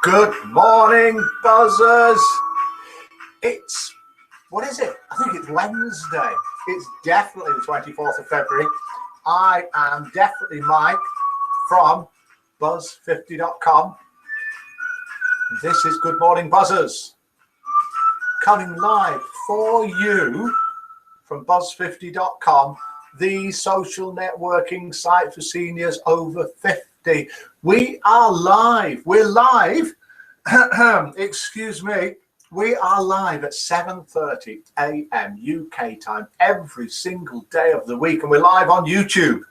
Good morning, buzzers. What is it? I think it's Wednesday. It's definitely the 24th of February. I am definitely Mike from buzz50.com. This is Good Morning Buzzers, coming live for you from buzz50.com, the social networking site for seniors over 50. We are live. We're live. Excuse me. We are live at 7:30 a.m. UK time every single day of the week. And we're live on YouTube.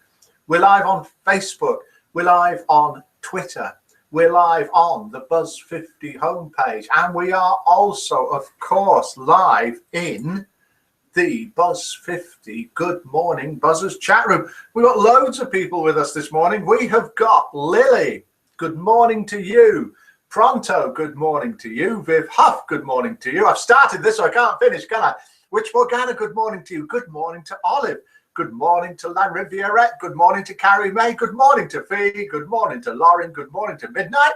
We're live on Facebook. We're live on Twitter. We're live on the Buzz50 homepage. And we are also, of course, live in the Buzz50 Good Morning Buzzers chat room. We've got loads of people with us this morning. We have got Lily. Good morning to you. Pronto, good morning to you. Viv Huff, good morning to you. I've started this, so I can't finish, can I? Witch Morgana, good morning to you. Good morning to Olive. Good morning to La Rivierette. Good morning to Carrie May. Good morning to Fee. Good morning to Lauren. Good morning to Midnight.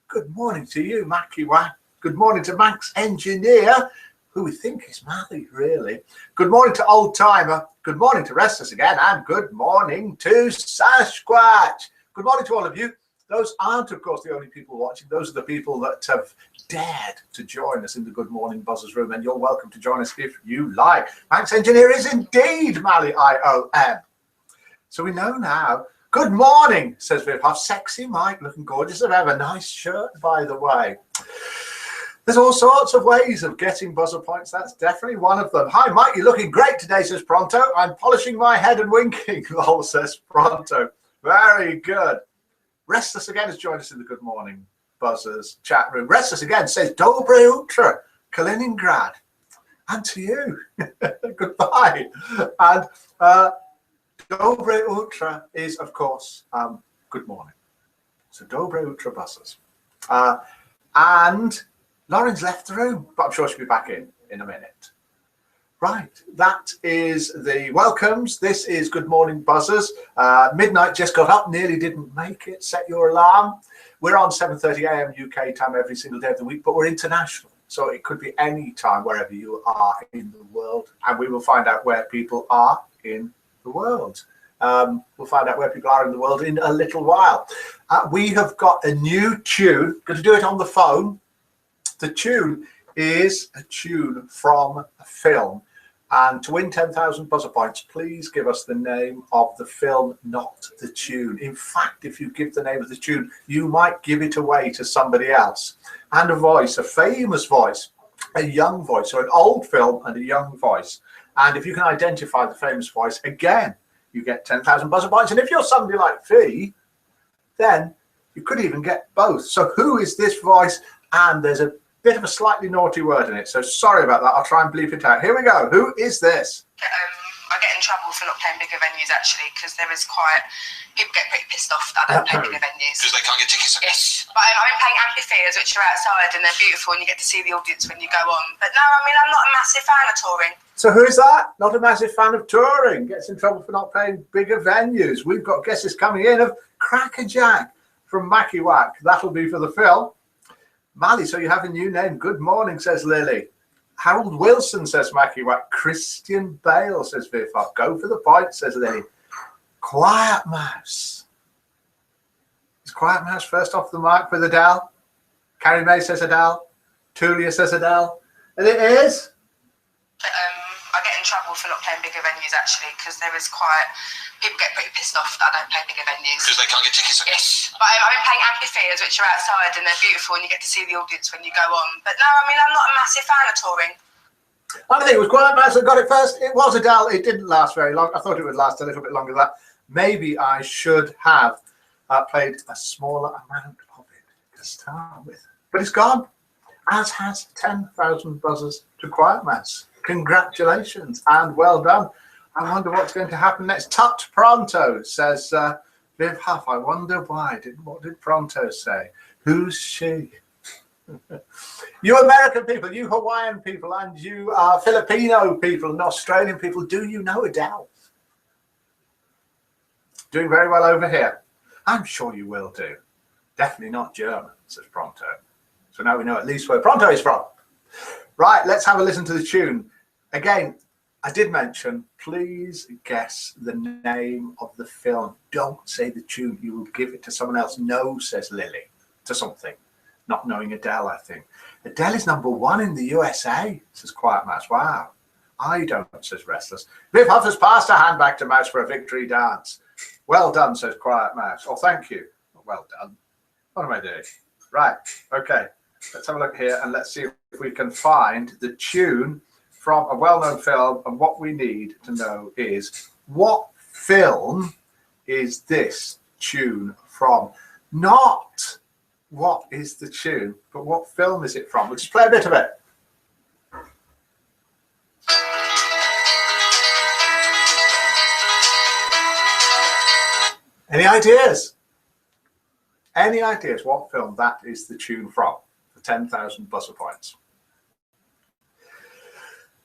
Good morning to you, Mackie Wack. Good morning to Max Engineer, who we think is Mally, really. Good morning to Old Timer. Good morning to Restless again. And good morning to Sasquatch. Good morning to all of you. Those aren't, of course, the only people watching. Those are the people that have dared to join us in the Good Morning Buzzers room, and you're welcome to join us if you like. Max Engineer is indeed Mally IOM. So we know now. Good morning, says Viv Huff. Sexy Mike, looking gorgeous as ever. Nice shirt, by the way. There's all sorts of ways of getting buzzer points. That's definitely one of them. Hi, Mike, you're looking great today, says Pronto. I'm polishing my head and winking, lol, says Pronto. Very good. Restless again has joined us in the Good Morning Buzzers chat room. Restless again says, Dobre Utra, Kaliningrad. And to you, goodbye. And Dobre Utra is, of course, good morning. So Dobre Utra Buzzers. And Lauren's left the room, but I'm sure she'll be back in a minute. Right, that is the welcomes. This is Good Morning Buzzers. Midnight just got up, nearly didn't make it. Set your alarm. We're on 7:30 a.m. UK time every single day of the week, but we're international. So it could be any time wherever you are in the world. And we will find out where people are in the world. We'll find out where people are in the world in a little while. We have got a new tune. Going to do it on the phone. The tune is a tune from a film. And to win 10,000 buzzer points, please give us the name of the film, not the tune. In fact, if you give the name of the tune, you might give it away to somebody else. And a voice, a famous voice, a young voice, or an old film and a young voice. And if you can identify the famous voice, again, you get 10,000 buzzer points. And if you're somebody like Fee, then you could even get both. So who is this voice? And there's a bit of a slightly naughty word in it, so sorry about that. I'll try and bleep it out. Here we go. Who is this? I get in trouble for not playing bigger venues, actually, because there is quite... People get pretty pissed off that I don't play bigger venues. Because they can't get tickets, I guess. Yes, but I'm playing amphitheatres, which are outside, and they're beautiful, and you get to see the audience when you go on. But no, I mean, I'm not a massive fan of touring. So who is that? Not a massive fan of touring. Gets in trouble for not playing bigger venues. We've got guesses coming in of Crackerjack from Mackie Wack. That'll be for the film. Mally, so you have a new name. Good morning, says Lily. Harold Wilson, says Mackie Wack. Christian Bale, says Viv. I'll go for the point, says Lily. Quiet Mouse. Is Quiet Mouse first off the mark with Adele? Carrie May says Adele. Tulia says Adele. And it is? I get in trouble for not playing bigger venues, actually, because there is quite... People get pretty pissed off that I don't play bigger venues. Because they can't get tickets, I guess. Yes, but I'm playing amphitheatres, which are outside, and they're beautiful, and you get to see the audience when you go on. But no, I mean, I'm not a massive fan of touring. I think it was Quiet Mouse that got it first. It was Adele. It didn't last very long. I thought it would last a little bit longer than that. Maybe I should have played a smaller amount of it to start with. But it's gone, as has 10,000 buzzers to Quiet Mouse. Congratulations and well done. I wonder what's going to happen next. Tut Pronto, says Viv Huff. I wonder why. What did Pronto say? Who's she? You American people, you Hawaiian people, and you Filipino people and Australian people, do you know Adele? Doing very well over here. I'm sure you will do. Definitely not German, says Pronto. So now we know at least where Pronto is from. Right, let's have a listen to the tune. Again, I did mention, please guess the name of the film. Don't say the tune. You will give it to someone else. No, says Lily, to something. Not knowing Adele, I think. Adele is #1 in the USA, says Quiet Mouse. Wow. I don't, says Restless. Viv Huff has passed her hand back to Mouse for a victory dance. Well done, says Quiet Mouse. Oh, thank you. Well done. What am I doing? Right, okay. Let's have a look here and let's see if we can find the tune from a well-known film. And what we need to know is, what film is this tune from? Not what is the tune, but what film is it from? We'll just play a bit of it. Any ideas? Any ideas what film that is the tune from? For 10,000 buzzer points.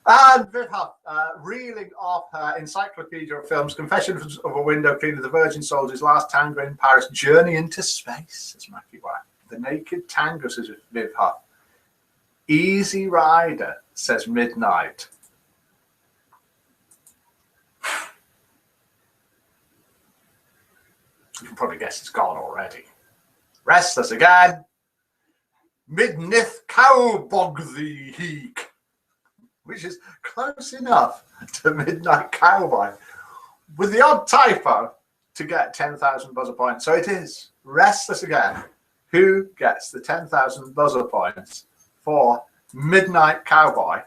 And Viv Huff, reeling off her encyclopedia of films, Confessions of a Window Cleaner, The Virgin Soldier's Last Tango in Paris, Journey into Space, says Mackie White. The Naked Tango, says Viv Huff. Easy Rider, says Midnight. You can probably guess it's gone already. Restless again. Midnith Cowbog the Heek, which is close enough to Midnight Cowboy, with the odd typo to get 10,000 buzzer points. So it is Restless again who gets the 10,000 buzzer points for Midnight Cowboy,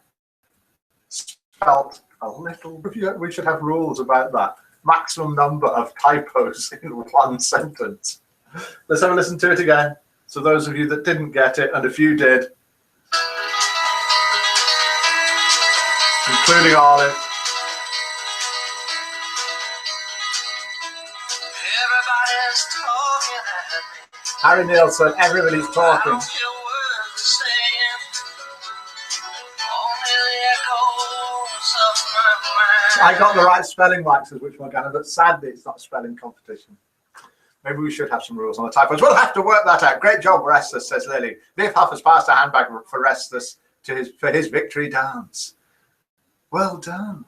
spelt a little. We should have rules about that. Maximum number of typos in one sentence. Let's have a listen to it again. So those of you that didn't get it, and a few did, including Olive. Everybody's talking at me. Harry Nielsen, everybody's talking. I don't hear words saying. Only the echoes of my mind. I got the right spelling right, says Which Morgana, but sadly it's not a spelling competition. Maybe we should have some rules on the typos. We'll have to work that out. Great job, Restless, says Lily. Viv Huff has passed a handbag for Restless for his victory dance. Well done.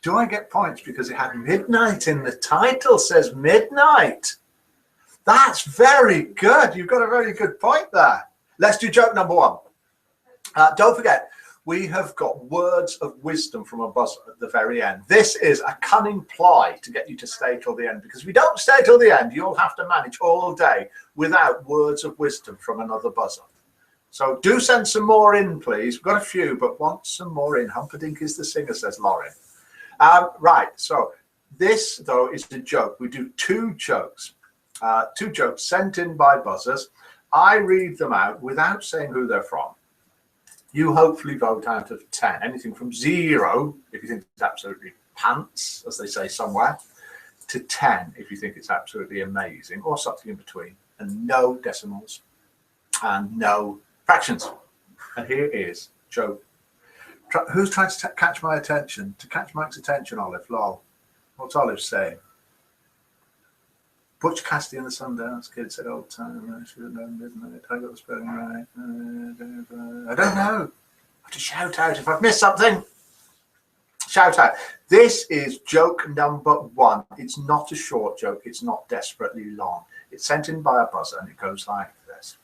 Do I get points because it had midnight in the title, says Midnight? That's very good. You've got a very good point there. Let's do joke #1. Don't forget, we have got words of wisdom from a buzzer at the very end. This is a cunning ploy to get you to stay till the end, because if we don't stay till the end, you'll have to manage all day without words of wisdom from another buzzer. So do send some more in, please. We've got a few, but want some more in. Humperdinck is the singer, says Lauren. Right, so this, though, is a joke. We do two jokes sent in by buzzers. I read them out without saying who they're from. You hopefully vote out of 10, anything from 0 if you think it's absolutely pants, as they say somewhere, to 10 if you think it's absolutely amazing, or something in between, and no decimals and no fractions. And here is joke. Who's trying to catch my attention? To catch Mike's attention, Olive. Lol. What's Olive saying? Butch Cassidy and the Sundance Kid said old time. I should have known midnight. I got the spelling right. I don't know. I have to shout out if I've missed something. Shout out. This is joke #1. It's not a short joke. It's not desperately long. It's sent in by a buzzer and it goes like this.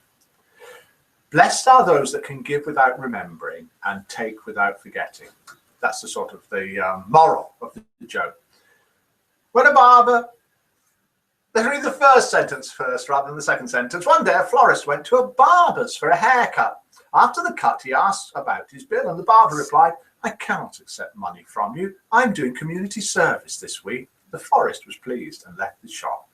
Blessed are those that can give without remembering and take without forgetting. That's the sort of the moral of the joke. When a barber... Let's read the first sentence first rather than the second sentence. One day a florist went to a barber's for a haircut. After the cut, he asked about his bill, and the barber replied, I cannot accept money from you. I'm doing community service this week. The florist was pleased and left the shop.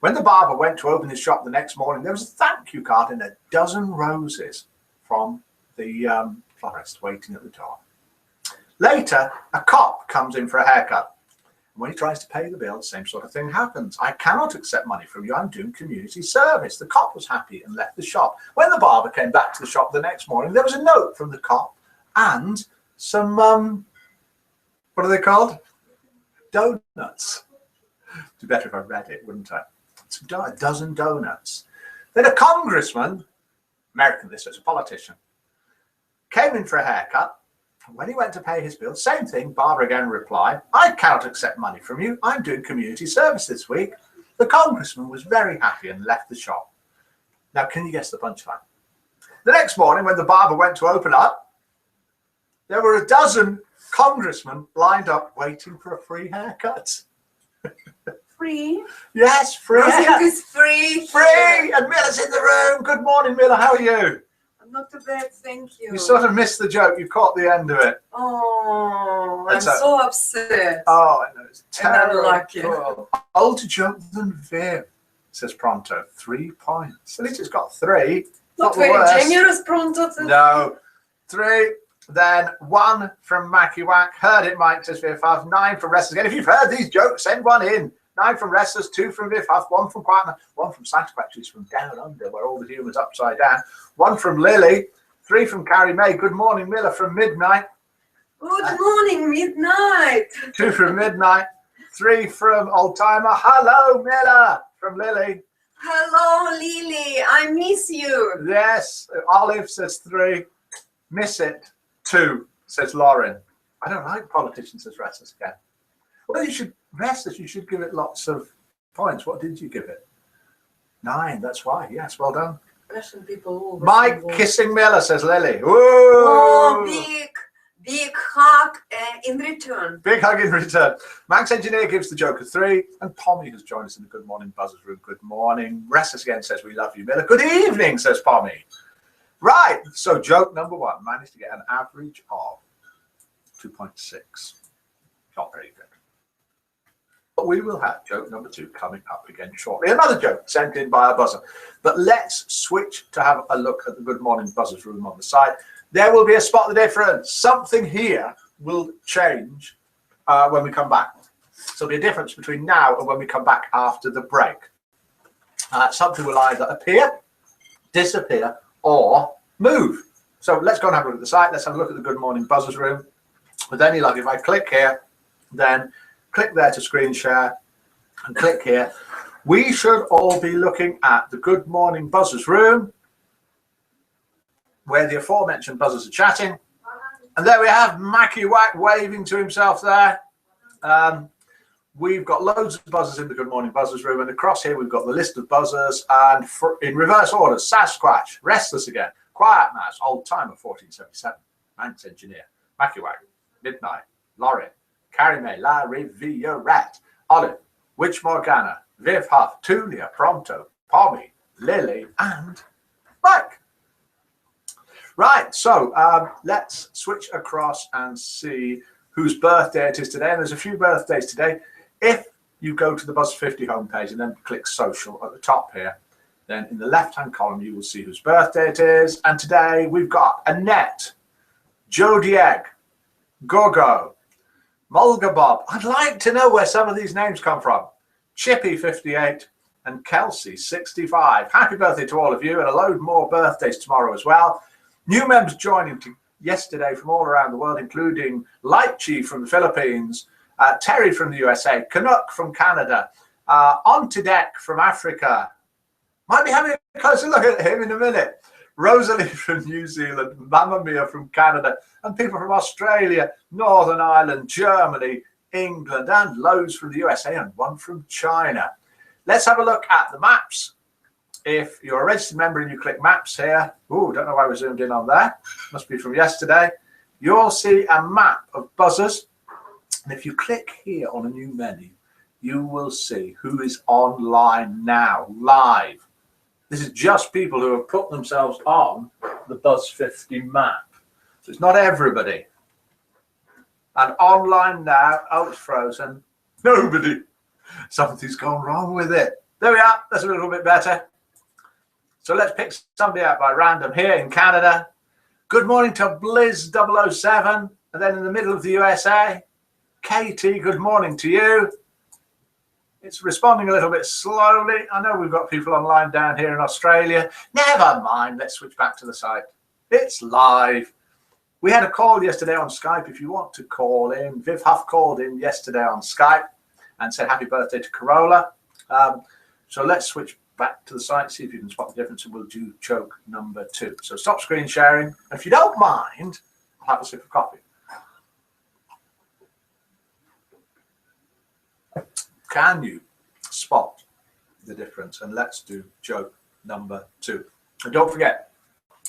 When the barber went to open his shop the next morning, there was a thank you card and a dozen roses from the florist waiting at the door. Later, a cop comes in for a haircut. When he tries to pay the bill, the same sort of thing happens. I cannot accept money from you. I'm doing community service. The cop was happy and left the shop. When the barber came back to the shop the next morning, there was a note from the cop and some, what are they called? Donuts. It'd be better if I read it, wouldn't I? A dozen donuts. Then a congressman American this, so it's a politician. Came in for a haircut. And when he went to pay his bill, same thing, Barbara again replied, I cannot accept money from you. I'm doing community service this week. The congressman was very happy and left the shop. Now, can you guess the punchline? The next morning, when the barber went to open up, there were a dozen congressmen lined up waiting for a free haircut. Free? Yes, free. Nothing is free. Free! And Milla's in the room. Good morning, Milla. How are you? I'm not too bad, thank you. You sort of missed the joke. You caught the end of it. Oh, I'm so upset. Oh, I know. It's terrible. Terrible. Older joke than Viv, says Pronto. 3 points. At least it's got 3. Not very generous, Pronto. No. 3. Then 1 from Mackie Whack. Heard it, Mike, says Viv Huff. 9 from Restless again. If you've heard these jokes, send 1 in. 9 from Restless, 2 from Viv Huff, 1 from Quietman, 1 from Sasquatch, who's from down under, where all the humour's upside down. 1 from Lily, 3 from Carrie May. Good morning, Miller from Midnight. Good morning, Midnight. 2 from Midnight. 3 from Old Timer. Hello, Miller from Lily. Hello, Lily. I miss you. Yes. Olive says 3. Miss it. 2 says Lauren. I don't like politicians, says Restless again. Well, you should Restless. You should give it lots of points. What did you give it? 9. That's why. Yes. Well done. Russian people. Mike kissing Miller, says Lily. Woo! Oh, big hug in return. Big hug in return. Max Engineer gives the Joker 3, and Pommy has joined us in the Good Morning Buzzers room. Good morning. Restless again says we love you, Miller. Good evening, says Pommy. Right. So joke number 1 managed to get an average of 2.6. Not very good. But we will have joke number 2 coming up again shortly. Another joke sent in by a buzzer. But let's switch to have a look at the Good Morning Buzzers room on the side. There will be a spot the difference. Something here will change when we come back. So there'll be a difference between now and when we come back after the break. Something will either appear, disappear, or move. So let's go and have a look at the site. Let's have a look at the Good Morning Buzzers room. With any luck, if I click here, then click there to screen share and click here. We should all be looking at the Good Morning Buzzers room where the aforementioned buzzers are chatting. And there we have Mackie Whack waving to himself there. We've got loads of buzzers in the Good Morning Buzzers room. And across here, we've got the list of buzzers. And in reverse order, Sasquatch, Restless again, Quiet Mouse, Old Timer 1477, Manx Engineer, Mackie Whack, Midnight, Lauren, Carrie May, La Riviera, Olive, Witch Morgana, Viv Huff, Tulia, Pronto, Pommy, Lily, and Mike. Right, so let's switch across and see whose birthday it is today. And there's a few birthdays today. If you go to the Buzz 50 homepage and then click social at the top here, then in the left-hand column, you will see whose birthday it is. And today we've got Annette, Jody Egg, Gogo, Mulga Bob. I'd like to know where some of these names come from. Chippy 58 and Kelsey 65. Happy birthday to all of you, and a load more birthdays tomorrow as well. New members joining yesterday from all around the world, including Lightchi from the Philippines, Terry from the USA, Canuck from Canada, On to Deck from Africa. Might be having a closer look at him in a minute. Rosalie from New Zealand, Mamma Mia from Canada, and people from Australia, Northern Ireland, Germany, England, and loads from the USA, and 1 from China. Let's have a look at the maps. If you're a registered member and you click maps here, don't know why we zoomed in on there. Must be from yesterday. You'll see a map of buzzers. And if you click here on a new menu, you will see who is online now, live. This is just people who have put themselves on the Buzz 50 map. So it's not everybody. And online now, it's frozen. Nobody. Something's gone wrong with it. There we are. That's a little bit better. So let's pick somebody out by random here in Canada. Good morning to Blizz007. And then in the middle of the USA, Katie, good morning to you. It's responding a little bit slowly. I know we've got people online down here in Australia. Never mind. Let's switch back to the site. It's live. We had a call yesterday on Skype. If you want to call in, Viv Huff called in yesterday on Skype and said happy birthday to Corolla. So let's switch back to the site, see if you can spot the difference, and we'll do joke number 2. So stop screen sharing. And if you don't mind, I'll have a sip of coffee. Can you spot the difference? And let's do joke number 2. And don't forget,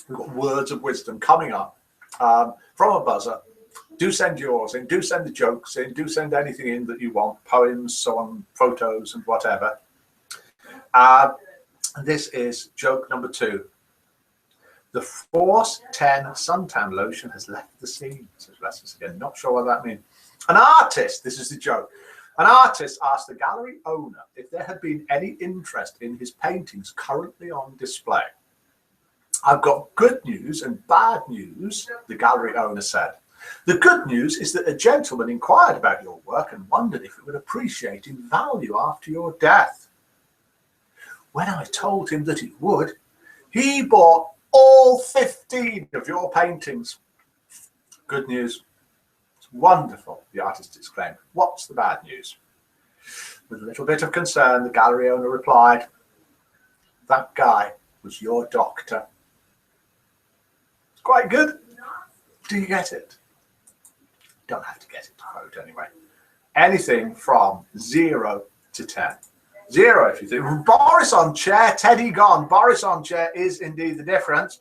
we've got words of wisdom coming up from a buzzer. Do send yours in, do send the jokes in, do send anything in that you want, poems, so on, photos and whatever. This is joke number 2. The Force 10 suntan lotion has left the scene, says Restless again. Not sure what that means. An artist, this is the joke. An artist asked the gallery owner if there had been any interest in his paintings currently on display. I've got good news and bad news, the gallery owner said. The good news is that a gentleman inquired about your work and wondered if it would appreciate in value after your death. When I told him that it would, he bought all 15 of your paintings. Good news. It's wonderful, the artist exclaimed. What's the bad news? With a little bit of concern, the gallery owner replied, that guy was your doctor. It's quite good. Do you get it? Don't have to get it to quote anyway. Anything from 0 to 10. 0 if you think. Boris on chair, Teddy gone. Boris on chair is indeed the difference.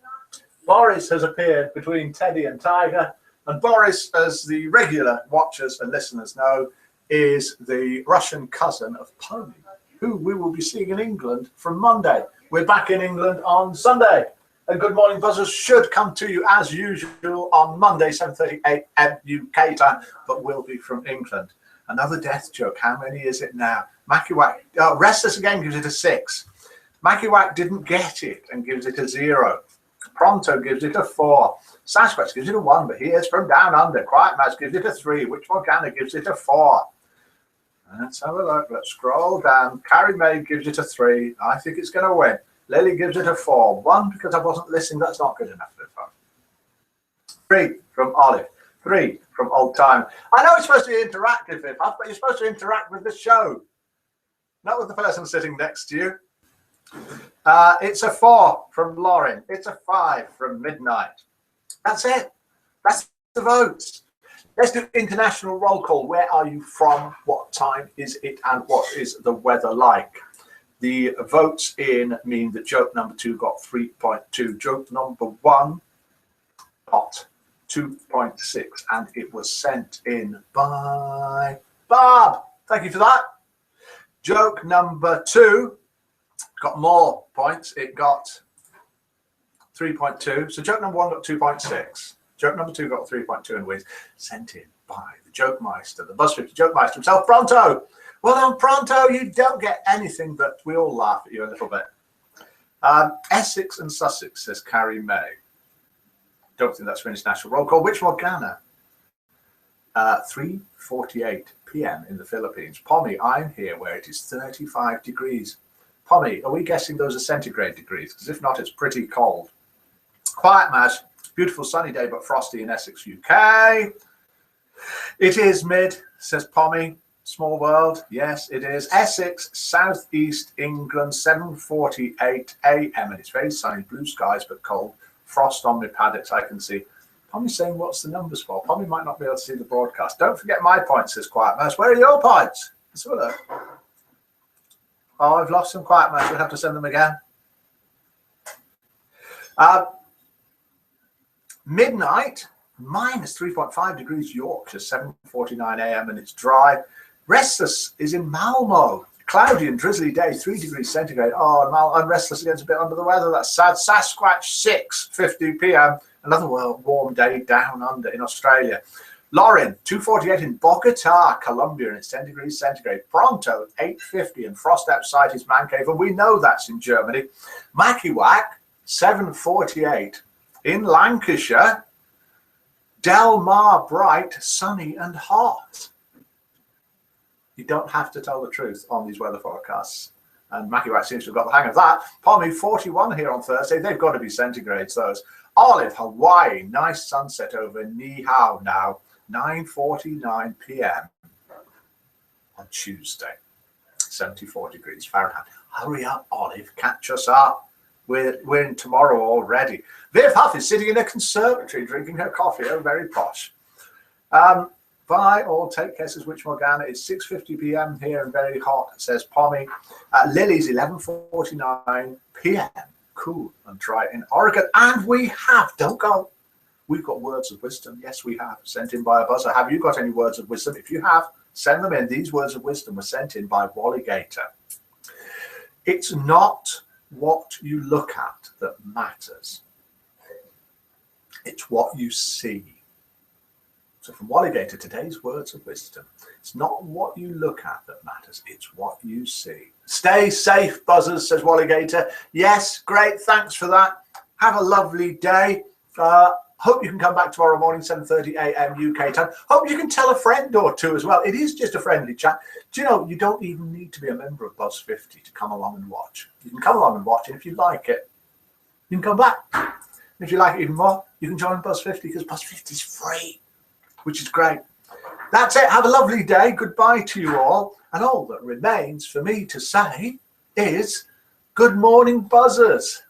Boris has appeared between Teddy and Tiger. And Boris, as the regular watchers and listeners know, is the Russian cousin of Pony, who we will be seeing in England from Monday. We're back in England on Sunday. And Good Morning Buzzers should come to you as usual on Monday, 7:30 a.m. UK time, but will be from England. Another death joke. How many is it now? Makiwak, Restless again gives it a 6. Makiwak didn't get it and gives it a 0. Pronto gives it a 4. Sasquatch gives it a 1, but he is from down under. Quiet Mouse gives it a 3. Witch Morgana gives it a 4. Let's have a look. Let's scroll down. Carrie May gives it a 3. I think it's going to win. Lily gives it a 4. 1 because I wasn't listening. That's not good enough for fun. 3 from Olive. 3 from Old Time. I know it's supposed to be interactive, Viv, but you're supposed to interact with the show, not with the person sitting next to you. It's a 4 from Lauren. It's a 5 from Midnight. That's it. That's the votes. Let's do international roll call. Where are you from? What time is it? And what is the weather like? The votes in mean that joke number 2 got 3.2. Joke number 1 got 2.6. And it was sent in by Bob. Thank you for that. Joke number 2 got more points. It got 3.2. So joke number 1 got 2.6. Joke number 2 got 3.2 and wins. Sent in by the Joke Meister, the BuzzFeed Joke Meister himself, Pronto. Well done, Pronto. You don't get anything, but we all laugh at you a little bit. Essex and Sussex, says Carrie May. Don't think that's for international roll call. Witch Morgana. 3:48 p.m. in the Philippines. Pommy, I'm here where it is 35 degrees. Pommy, are we guessing those are centigrade degrees? Because if not, it's pretty cold. Quiet Mouse, beautiful sunny day but frosty in Essex, UK. It is mid, says Pommy. Small world, yes, it is. Essex, southeast England, 7:48 a.m. and it's very sunny, blue skies but cold. Frost on my paddocks, I can see. Pommy's saying, what's the numbers for? Pommy might not be able to see the broadcast. Don't forget my points, says Quiet Mouse. Where are your points? Let's have a look. Oh, I've lost some, Quiet Mouse. We'll have to send them again. Midnight, minus 3.5 degrees Yorkshire, 7:49 a.m. and it's dry. Restless is in Malmo. Cloudy and drizzly day, 3 degrees centigrade. Oh, and Restless again's a bit under the weather. That's sad. Sasquatch, 6:50 p.m. Another warm day down under in Australia. Lauren, 2:48 in Bogota, Colombia, and it's 10 degrees centigrade. Pronto, 8:50 and frost outside his man cave, and we know that's in Germany. Makiwak, 7:48 in Lancashire. Del Mar, bright, sunny, and hot. You don't have to tell the truth on these weather forecasts. And Makiwak seems to have got the hang of that. Pommy, 41 here on Thursday. They've got to be centigrades, those. Olive, Hawaii, nice sunset over Niihau now. 9:49 p.m. on Tuesday. 74 degrees Fahrenheit. Hurry up, Olive, catch us up. We're in tomorrow already. Viv Huff is sitting in a conservatory drinking her coffee. Oh, very posh. Bye all, take care, says Witch Morgana. It's 6:50 p.m. here and very hot, says Pommy. Lily's 11:49 p.m. Cool and dry in Oregon. And we have, don't go, we've got words of wisdom. Yes, we have, sent in by a buzzer. Have you got any words of wisdom? If you have, send them in. These words of wisdom were sent in by Walligator. It's not what you look at that matters. It's what you see. So from Walligator, today's words of wisdom. It's not what you look at that matters. It's what you see. Stay safe, buzzers, says Walligator. Yes, great. Thanks for that. Have a lovely day. Hope you can come back tomorrow morning, 7:30 a.m. UK time. Hope you can tell a friend or two as well. It is just a friendly chat. Do you know, you don't even need to be a member of Buzz 50 to come along and watch. You can come along and watch, and if you like it, you can come back. And if you like it even more, you can join Buzz 50 because Buzz 50 is free, which is great. That's it. Have a lovely day. Goodbye to you all. And all that remains for me to say is good morning, buzzers.